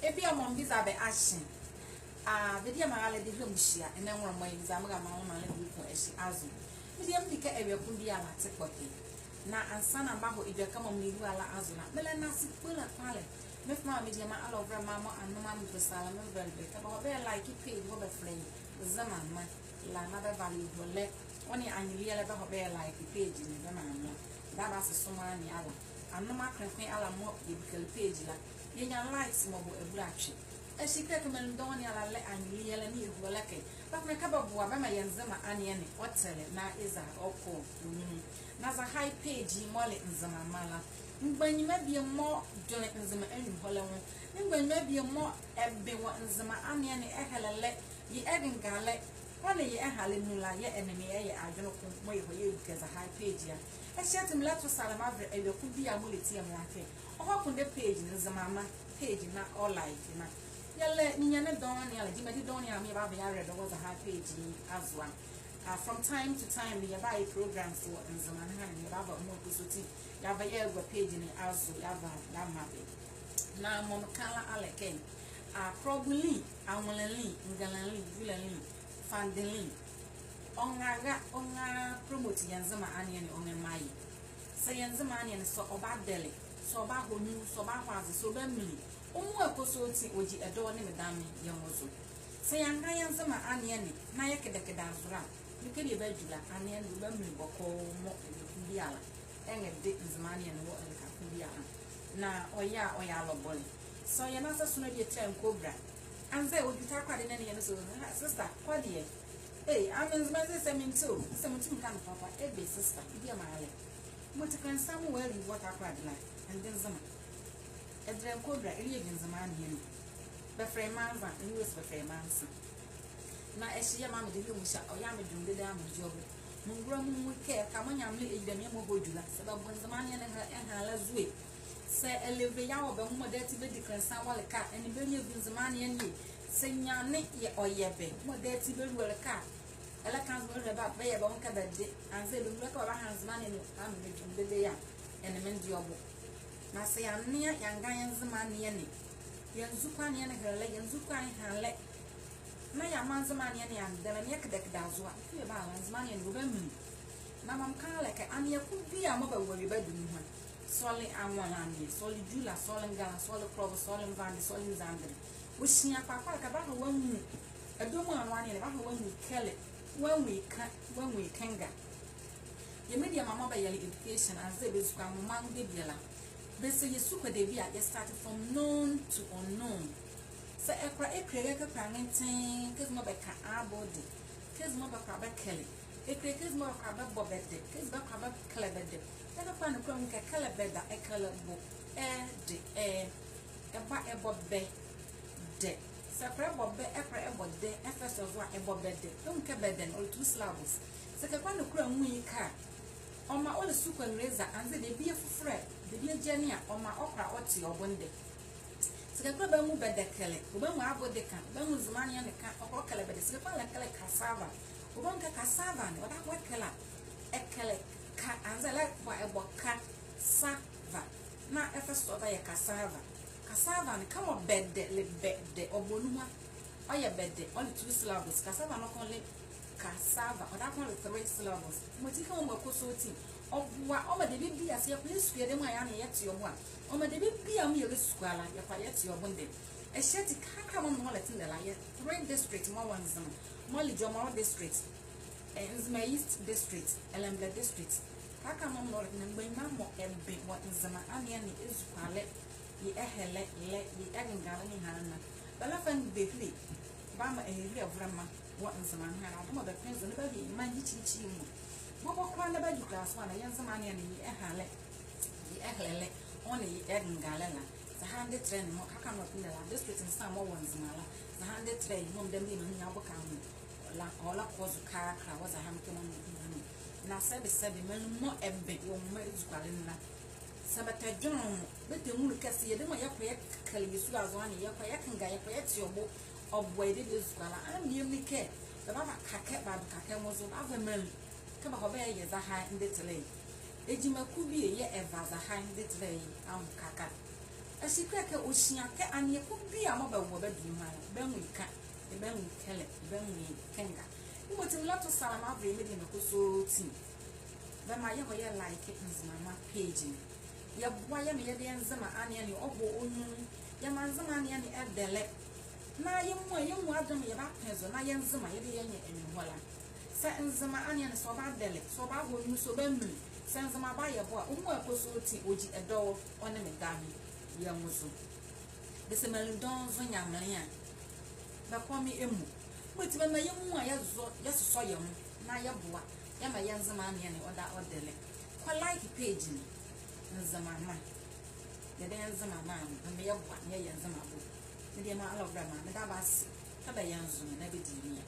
Ebi among these are the action. Video Mala de Humshia, and then one way Zamaga Mama as Azu. Medium Dica area could be a latte. Na ansana ambapo ijaka mmiru ala azuna mele nasi kula pale mefma mediama ala over mama and mama mtusala mvelbe kama be like pay go be free zaman ma la na be value le oni anyilia le be like page ni be mama da ba se soma ni ala anoma krenfen ala mo ye bikal page la yenya likes mo bo ebrachi e shike kemen doni ala le anyilia le ni ho leke ba me kaba bo ba ma yenzema ane ne otele na iza oko Naza high page molly Nzema mala. When maybe a more John Nzema and Hollow. When maybe a more ebbe what Nzema onion ehale ye egging gale. Only ye hallelujah ye enemy I don't know why for you because a high page ya. I shut him let us salamavre and you could be a multi and latte. Or open the page in Nzema page not all like you. Yelle Niana Don Yalla Dimadi Donia me about the area there was a high page as one. From time to time, we have a program for Nzema and we have a more positive. You have a page in the house, you have a Yamabe. Now, Momakala Aleke, probably, Amalali, Ngalali, Vilali, Fandeli, Onga promoting Nzema Anian on a Mai. Say Nzema Anian so about Delhi, so about who knew, so about was so bemly. Omo Kosoti, which is adorning Madame Yamozo. Say Nzema Anian, Nayaka Dazra. You can be regular and then remember Boko more Biala and a dick is money and what Biala. Now, oya boy. So you're not as soon as you tell Cobra. And they would be talking in any other sister, what dear? Hey, I'm in the same too. 17 can papa, every sister, dear my eye. But you can somewhere in what I cried like, and then some. A dream Cobra, aliens a man here. The frame man's and you was the frame man's. Na eshi ya mama de bi musha o ya me dunde da mu job mu ngro mu ke ka manya mle e da me mo bodula se ba bon zaman ya na ha la zuwe se eleve ya wo be mu de ti be dikransa wale ka eni be nye bi zaman ya ni se nyane ye oyebe mo de ti be wale ka ala kan zo re ba be ye ba won ka da de an se be mu ka ba han zaman ni am be dunde de ya eni men di obo na se ya ne ya ngan ya zaman ya ni yanzu kwa ne na hele yanzu kwa ni hele na ya manzama ne ya ndala ne kedek dazwa ke ba manzama ne no ba mi na mam kan like anya ku bi a mo ba wori ba dum ho soli anwala ne soli jula soli ngala soli provo soli vande soli zandre wo hia papa ka ba ho wanwu adomu anwa ne ba ho wanwu kele wanwu kenga ye media mama ba yali education as they be sukwa mo man de biela be say yesu ko de bi a started from known to unknown. So ekra ka pranentin kez mo be ka abodi kez mo ba ka ba kele ekre kez mo ka ba bobede kez ba ka ba klebede e ka pa no kwam ka klebeda e kala bo e ba e bobbe de so ekra bobbe ekra e bode e first of all e bobede dum ka beden all two syllables so ka kwa no kwam yi ka oma all super razor and they be fufre de bi jania oma okra oti obonde Sikakula ba mu bedekele, uba mu abodeka, ba mu zumani ya nika, okokele bede, sikakula lekele cassava, uba nka cassava ni, wada wekela, ekele ka, anze like wa ebo cassava, na efe soba ya cassava ni kama bede, le bede, obonuma, oya bede, only 2 syllables, cassava no konle cassava, wada konle 3 syllables, mwetika mwa kusoti, obuwa, oma de bibi ya siya kule suye de mwa yani yeti yomwa, Oma de bi am ye squala ya quiet your bonde. A shetty kaka one wallet in the lion, 3 district, more one zone, Molly Jomo district, and Nzema East district, Elambla district. Kaka mom wallet and by mammo and big what Nzema anian is squalet, ye ehele, ye egg garden hana. Balafan bigly, Bama a hill of Rama, what Nzema had out of the friends and nobody, Manjichi. Bobo Kwana by you class one, a young man and ye ehele, ye ehele. Only egg and galena. The handed train, how not in the district in some ones, Mala. The handed train, no, them in Yabokan. All up was a car, was a hamilton. Now, said, more a big woman is Galena. Sabata John, but the moon can see them. I pray, you as one year, I can get your book of waited is Gala. I'm nearly care. The Baba Cacat by the Cacat was of other men. Come over, yes, a high in the delay. Ejima kubi ye eva za hand it lay am kaka a secret ocean and you could be a mobile woman, ben we can, the ben we kill it, ben we kanga. You want a lot of salama baby in a so tea. Then my young like it is my page. Ya boy, ya me the Nzema onion, you obo ya Nzema onion at the leg. Na you want them your back pencil, na Nzema, you and voila. Set Nzema onion so bad deli, so bad when you so ben. Sends my buyer boy, possibility which a door on a medami, young Musu. The Semelin dons on young man. But call me emu. But when my young one just saw you, now your boy, Yama Yanzamani or that or deli. Quite like a page in Zamama. The Danzama man, and the young one, Yanzama. The Yama of Rama, the Dabas, Tabayanzu, never did me.